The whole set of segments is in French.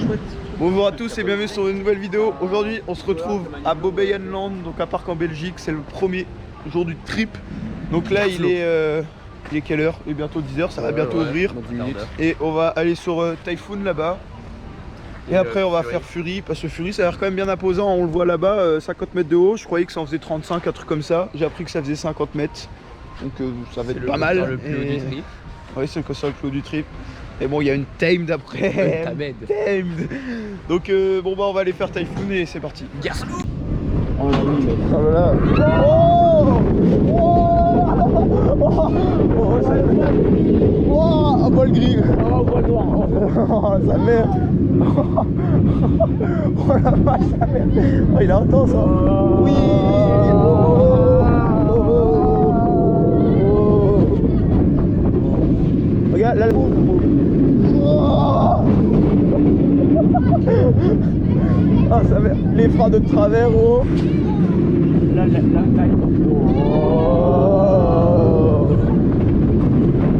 chouette. Bonjour à tous et bienvenue sur une nouvelle vidéo. Aujourd'hui on se retrouve à Bobbejaanland, donc un parc en Belgique. C'est le premier jour du trip. Donc là il est quelle heure? Il est bientôt 10h, ça va bientôt ouvrir. Et on va aller sur Typhoon là-bas. Et après on va faire Fury, parce que Fury ça a l'air quand même bien imposant, on le voit là-bas, 50 mètres de haut. Je croyais que ça en faisait 35, un truc comme ça. J'ai appris que ça faisait 50 mètres. Donc ça va être pas mal. Le plus haut du trip. Oui, c'est le coaster le plus haut du trip. Et bon, il y a une Tamed après. Tamed. Donc bon bah on va aller faire Typhoon et c'est parti. Yes. Oh là là. Oh, un bol gris. Oh, bol noir. Oh, sa mère. Oh la vache, sa mère. Oh, il est intense hein. Oui. Regarde là. Ah, ça va. Les freins de travers, oh. Là,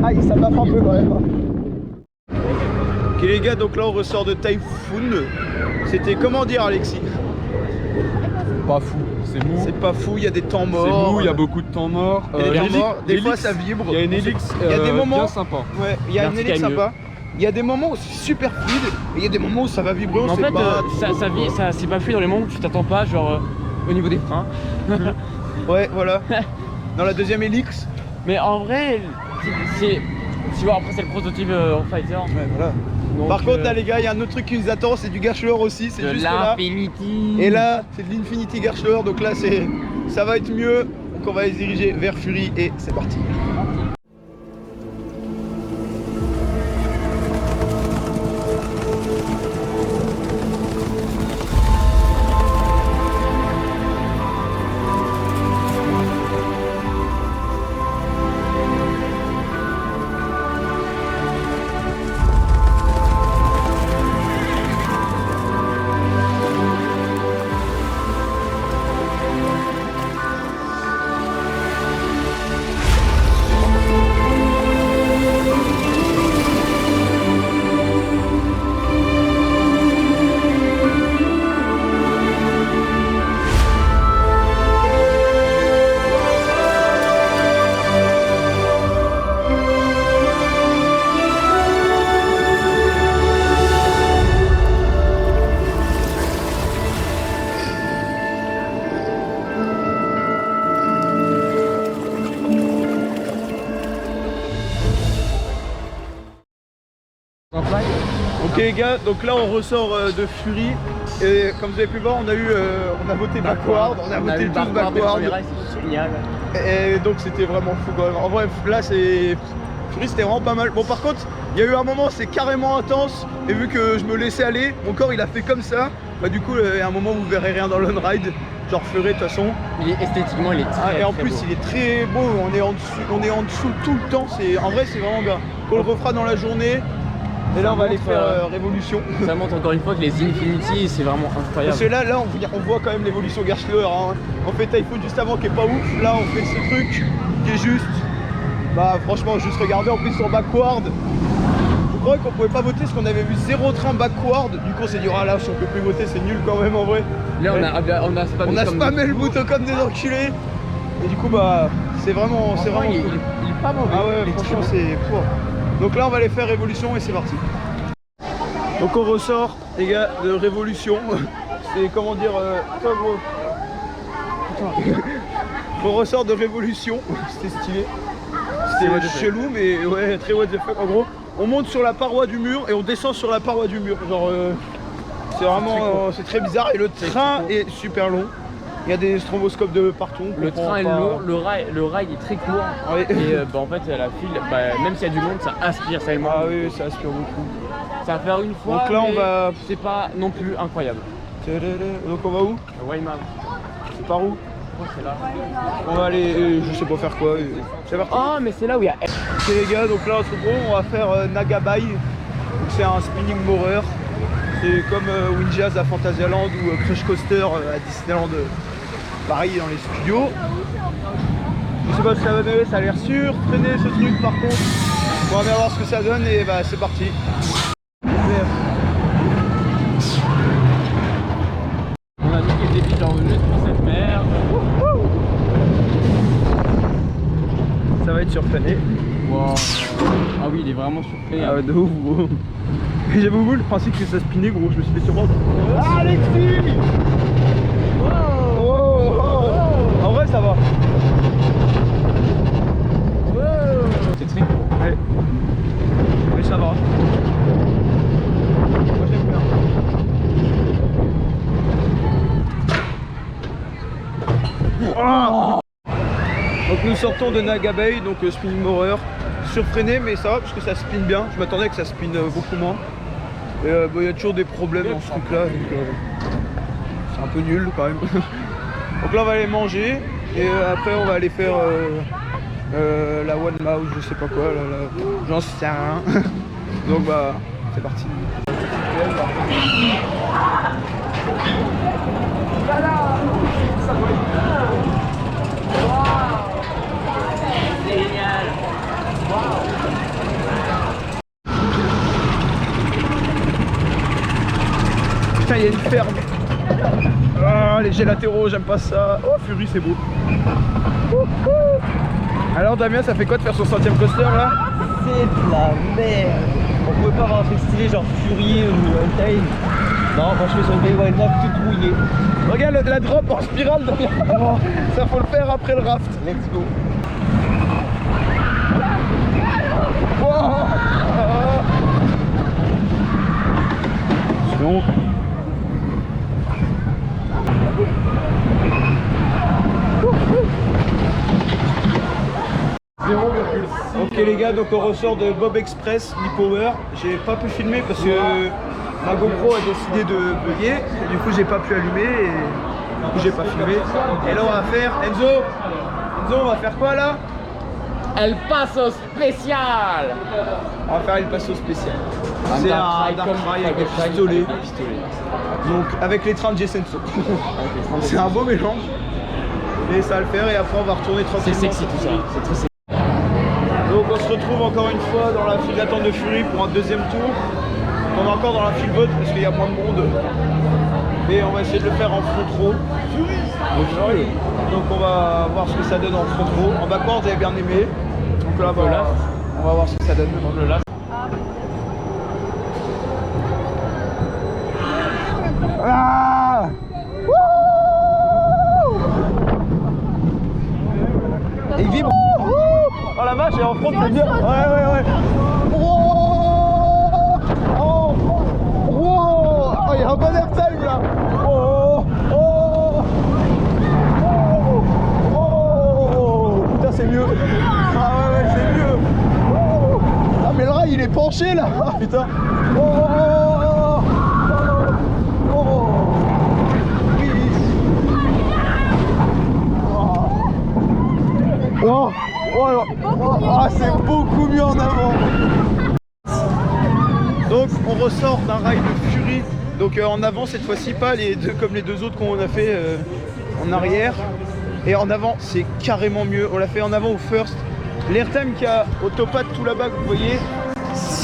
aïe, ça m'a frappé quand même. Ok les gars, donc là on ressort de Typhoon. C'était comment dire Alexis? Pas fou, c'est mou. C'est pas fou, il y a des temps morts. C'est mou, il y a beaucoup de temps morts. Des fois ça vibre. Il y a une hélice bien sympa. Ouais, il y a une hélice sympa. Il y a des moments où c'est super fluide et il y a des moments où ça va vibrer. En fait, c'est pas fluide dans les moments où tu t'attends pas, genre au niveau des freins. Ouais, voilà. Dans la deuxième hélice. Mais en vrai, tu vois, après c'est le prototype en fighter. Ouais, voilà. Donc, par contre, là les gars, il y a un autre truc qui nous attend, c'est du Garchler aussi. C'est juste là. Et là, c'est de l'Infinity Garchler. Donc là, ça va être mieux. Donc on va se diriger vers Fury et c'est parti. Ok les gars, donc là on ressort de Fury et comme vous avez pu voir on a voté backward, on a voté tous backward. Et donc c'était vraiment fou quand même. En vrai là Fury c'était vraiment pas mal. Bon par contre il y a eu un moment c'est carrément intense et vu que je me laissais aller, mon corps il a fait comme ça. Bah du coup il y a un moment où vous verrez rien dans l'on-ride. Genre Fury de toute façon. Esthétiquement il est très et en plus il est très beau, on est en dessous tout le temps. En vrai c'est vraiment bien. On le refera dans la journée. Et là on va aller faire Révolution. Ça montre encore une fois que les Infinity c'est vraiment incroyable. Parce que là on voit quand même l'évolution Garchler hein. On fait Typhoon juste avant qui est pas ouf. Là on fait ce truc qui est juste. Bah franchement juste regarder en plus sur backward. Je crois qu'on pouvait pas voter parce qu'on avait vu 0 train backward. Du coup on s'est dit ah là si on peut plus voter c'est nul quand même en vrai. Là on a spammé le bouton comme des enculés. Et du coup bah c'est vraiment cool. Il est pas mauvais. Ah ouais franchement c'est fou. Donc là on va aller faire Révolution et c'est parti. Donc on ressort les gars de Révolution. C'est comment dire toi gros. On ressort de Révolution. C'était stylé. C'était chelou mais ouais très what the fuck. En gros on monte sur la paroi du mur et on descend sur la paroi du mur. Genre c'est vraiment c'est très bizarre et le train est super long. Il y a des stromboscopes de partout. Le train est long, le rail est très court. Oui. Et en fait la file, même s'il y a du monde, ça aspire tellement. Ah oui, ça aspire beaucoup. Ça va faire une fois. Donc là on va. C'est pas non plus incroyable. Donc on va où? Weimar. C'est par où? C'est là. On va aller, je sais pas faire quoi. C'est parti. Ah mais c'est là où il y a. Ok les gars, donc là on va faire Nagabai. Donc c'est un spinning morer. C'est comme Windjazz à Fantasyland ou Crush Coaster à Disneyland Paris dans les studios. Je sais pas ce que ça va donner, ça a l'air surtraîné ce truc par contre. On va bien voir ce que ça donne et bah c'est parti. surfreiné. Wow. Ah oui, il est vraiment surpris. Ah ouais, de ouf gros. Et j'avais oublié le principe que ça spinait gros, je me suis fait surprendre. Ah Alexis En vrai ça va. C'est très cool. Ouais. Mais ça va. Moi j'aime bien. Oh donc nous sortons de Naga Bay, donc spinning morer. Surfreiné mais ça va parce que ça spin bien. Je m'attendais que ça spin beaucoup moins. Et il y a toujours des problèmes dans ce truc là, donc c'est un peu nul quand même. Donc là on va aller manger et après on va aller faire la one mouse, je sais pas quoi, j'en sais rien. Donc bah c'est parti. Putain, il y a une ferme. Ah, les jets latéraux, j'aime pas ça. Oh, Fury, c'est beau. Alors, Damien, ça fait quoi de faire son 100e coaster là? C'est de la merde. On pouvait pas avoir un truc stylé genre Fury ou Untamed. Non, franchement, sur le Bay Wildlife, tout rouillé. Regarde la drop en spirale, Damien. Ça faut le faire après le raft. Let's go. Wow. C'est bon. Ok les gars, donc on ressort de Bob Express, Power. J'ai pas pu filmer parce que ma GoPro a décidé de bugger. Et du coup j'ai pas pu allumer et du coup j'ai pas filmé. Et là on va faire Enzo, on va faire quoi là? Elle passe au spécial. On va faire une passe au spécial. C'est un dark ride avec un pistolet. Donc avec les trains de J-Senso. C'est un beau mélange. Et ça va le faire et après on va retourner tranquillement. C'est sexy tout ça, c'est très sexy. Donc on se retrouve encore une fois dans la file d'attente de Fury pour un deuxième tour. On est encore dans la file vote parce qu'il y a moins de monde. Mais on va essayer de le faire en front row. Donc on va voir ce que ça donne en front row. En backward j'avais bien aimé. Donc là voilà, on va voir ce que ça donne. Le last. Ah et il vibre. Oh la vache, et en front c'est bien. Ouais. Oh, il y a un bon airtime là. Putain c'est mieux. Ah ouais c'est mieux. Ah mais le rail il est penché là. Ah putain. C'est beaucoup mieux en avant. Donc on ressort d'un rail de Fury. Donc en avant cette fois-ci, pas les deux comme les deux autres qu'on a fait en arrière. Et en avant c'est carrément mieux. On l'a fait en avant au first. L'airtime qu'il y a au topad tout là-bas que vous voyez,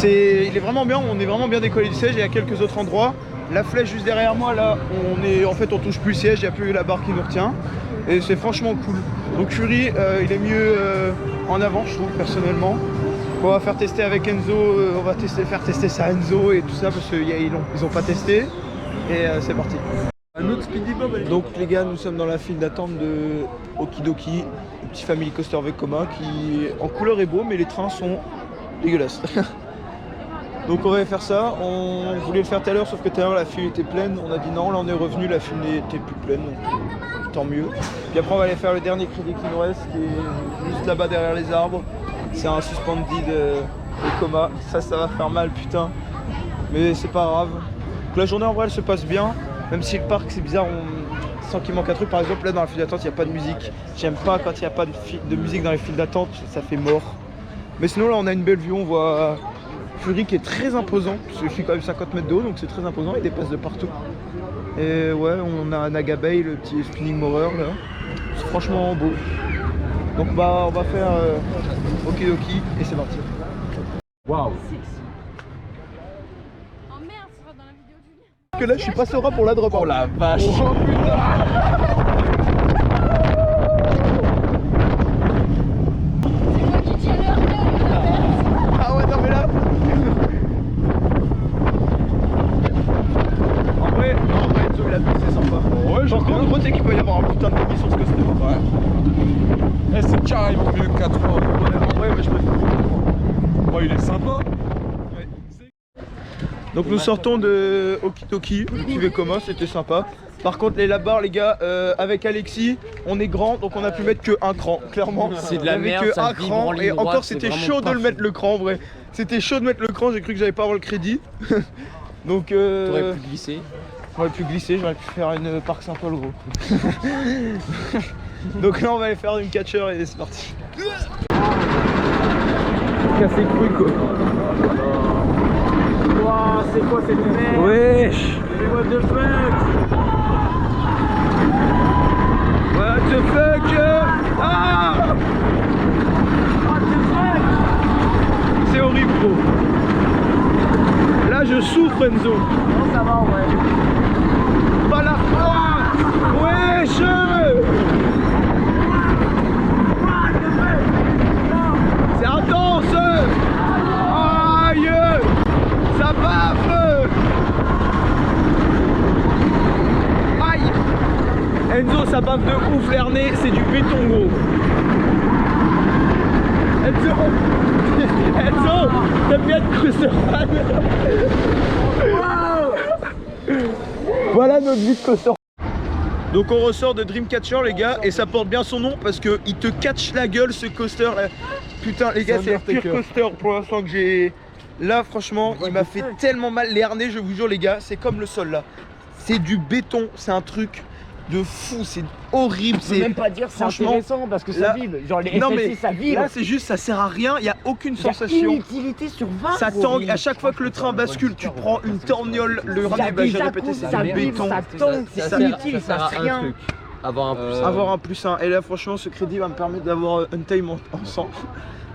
il est vraiment bien. On est vraiment bien décollé du siège. Il y a quelques autres endroits. La flèche juste derrière moi là, on touche plus le siège. Il n'y a plus la barre qui nous retient. Et c'est franchement cool. Donc Fury, il est mieux en avant, je trouve personnellement. On va faire tester avec Enzo, on va faire tester ça à Enzo et tout ça parce qu'ils ont pas testé. Et c'est parti. Un autre Speedy Bob. Donc les gars, nous sommes dans la file d'attente de Okidoki, le petit Family Coaster Vekoma qui en couleur est beau mais les trains sont dégueulasses. Donc on va faire ça, on voulait le faire tout à l'heure sauf que tout à l'heure la file était pleine, on a dit non, là on est revenu, la file n'était plus pleine, donc tant mieux. Puis après on va aller faire le dernier crédit qui nous reste qui est juste là-bas derrière les arbres. C'est un suspended Vekoma, ça va faire mal putain, mais c'est pas grave. Donc la journée en vrai elle se passe bien, même si le parc c'est bizarre, on sent qu'il manque un truc. Par exemple là dans la file d'attente il n'y a pas de musique, j'aime pas quand il n'y a pas de musique dans les files d'attente, ça fait mort. Mais sinon là on a une belle vue, on voit Fury qui est très imposant, parce que je suis quand même 50 mètres de haut donc c'est très imposant, il dépasse de partout. Et ouais, on a Naga Bay, le petit spinning morer là, c'est franchement beau. Donc bah on va faire Okidoki et c'est parti. Waouh. Oh merde, ça va dans la vidéo du lien. Que là je suis pas serein pour la drop. Oh la vache. Oh putain. C'est moi qui tire. pensez qu'il peut y avoir un putain de débit sur ce coaster? Ouais. Eh, c'est carrément mieux que 4 fois. Ouais, mais je préfère. Oh, il est sympa. Donc nous sortons de Okitoki, qui Vekoma, c'était sympa. Par contre les labars les gars, avec Alexis, on est grand donc on a pu mettre que un cran, clairement. C'est de la Il y avait merde, que ça un vibre cran en ligne et droite, encore c'est c'était vraiment chaud de pas le fou. mettre le cran en vrai. C'était chaud de mettre le cran, j'ai cru que j'allais pas avoir le crédit. Donc T'aurais pu glisser. j'aurais pu glisser, j'aurais pu faire une Parc Saint-Paul gros. Donc là on va aller faire une catcher et c'est parti. Cassé le couille quoi. Wouah, c'est quoi cette merde? Wesh. What the fuck? What the fuck. Ah. What the fuck? C'est horrible gros. Là je souffre Enzo. Non, ça va en vrai. Pas la foi. Wesh. C'est intense. Aïe. Ça baffe. Aïe. Enzo ça baffe de ouf l'herné, c'est du béton gros. Enzo, t'aimes bien être coaster fan. Voilà notre vie de coaster. Donc on ressort de Dreamcatcher les gars et ça porte bien son nom parce que il te catch la gueule ce coaster là. Putain les gars c'est le pire coaster pour l'instant que j'ai. Là franchement il m'a fait tellement mal les harnais je vous jure les gars c'est comme le sol là. C'est du béton, c'est un truc de fou, c'est horrible. Je peux même pas dire c'est franchement, intéressant parce que ça là- vibre. Genre les Non, SLC mais ça vibre. là c'est juste ça sert à rien, il n'y a aucune Il y a sensation. une utilité sur 20. Ça tangue, à chaque fois que le train bascule, tu prends une torgnole, le harnais, bah, j'ai répété, c'est ça du vibre, béton. ça tangue, c'est ça- inutile, ça sert à rien. Avoir un plus. Avoir un plus 1. Et là, franchement, ce crédit va me permettre d'avoir un time en 100.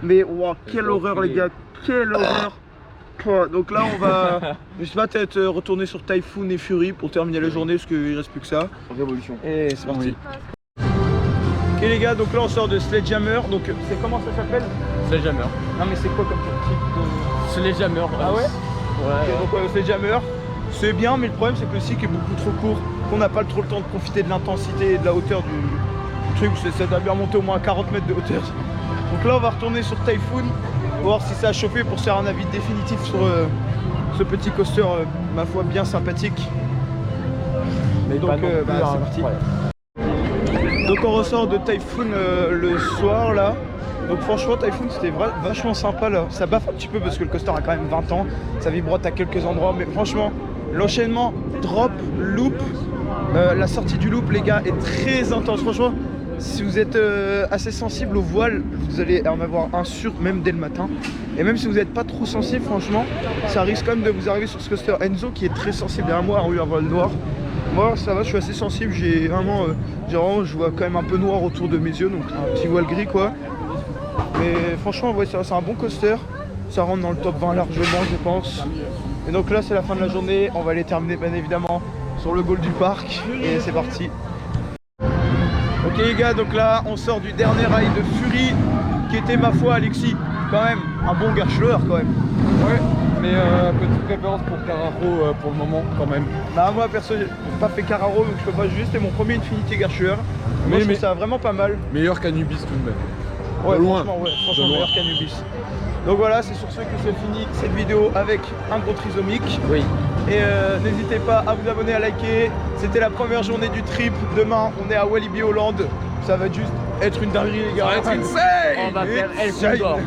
Mais wow, quelle horreur, les gars, quelle horreur. Pouah, donc là, on va, je sais pas, peut-être retourner sur Typhoon et Fury pour terminer la journée parce qu'il reste plus que ça. Révolution. Et c'est parti. Ok, les gars, donc là, on sort de Sledgehammer. Donc, c'est comment ça s'appelle? Sledgehammer. Non, mais c'est quoi comme type de. Sledgehammer. Ah ouais? Ouais. Ok, donc Sledgehammer, c'est bien, mais le problème, c'est que le cycle est beaucoup trop court. Qu'on n'a pas trop le temps de profiter de l'intensité et de la hauteur du truc. Ça doit bien monter au moins à 40 mètres de hauteur. Donc là, on va retourner sur Typhoon pour voir si ça a chauffé pour se faire un avis définitif sur ce petit coaster, ma foi, bien sympathique. Mais donc, c'est parti. Donc on ressort de Typhoon le soir là. Donc franchement Typhoon c'était vachement sympa là. Ça baffe un petit peu parce que le coaster a quand même 20 ans. Ça vibrote à quelques endroits. Mais franchement l'enchaînement drop, loop, la sortie du loop les gars est très intense. Franchement si vous êtes assez sensible au voile, vous allez en avoir un sûr même dès le matin. Et même si vous n'êtes pas trop sensible franchement, ça risque quand même de vous arriver sur ce coaster. Enzo qui est très sensible derrière moi a eu un voile noir. Moi ça va, je suis assez sensible, j'ai vraiment, je vois quand même un peu noir autour de mes yeux, donc un petit voile gris quoi. Mais franchement ouais, c'est un bon coaster, ça rentre dans le top 20 largement je pense. Et donc là c'est la fin de la journée, on va aller terminer bien évidemment sur le goal du parc et c'est parti. Ok les gars, donc là on sort du dernier rail de Fury qui était ma foi Alexis, quand même un bon Gerschler quand même. Ouais, mais petite préférence pour Carraro pour le moment quand même. Bah moi perso j'ai pas fait Carraro donc je peux pas juger, c'était mon premier Infinity Gerschler. Moi je trouve ça vraiment pas mal. Meilleur qu'Anubis tout de même. Ouais, De loin. franchement meilleur qu'Anubis. Donc voilà, c'est sur ce que c'est fini cette vidéo avec un gros trisomique. Oui. Et n'hésitez pas à vous abonner, à liker. C'était la première journée du trip. Demain, on est à Walibi Holland. Ça va juste être une dinguerie, les gars. Ça va être insane. On va faire El Insane. Condor.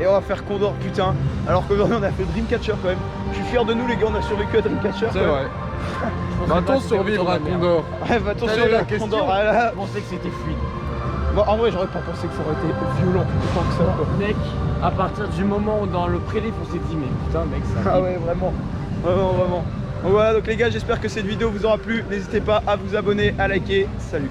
Et on va faire Condor, putain. Alors qu'aujourd'hui, on a fait Dreamcatcher quand même. Je suis fier de nous, les gars, on a survécu à Dreamcatcher. C'est quand même. vrai. Va-t-on survivre à Condor? Ouais, va-t-on Telle est survivre la à question. Condor? Ah, là. Je pensais que c'était fluide. Bon, en vrai, j'aurais pas pensé que ça aurait été violent autant que ça. Quoi. Mec, à partir du moment où dans le prélif on s'est dit mais putain mec ça Ah vibre. ouais, vraiment. Vraiment. Donc voilà, donc les gars, j'espère que cette vidéo vous aura plu. N'hésitez pas à vous abonner, à liker. Salut.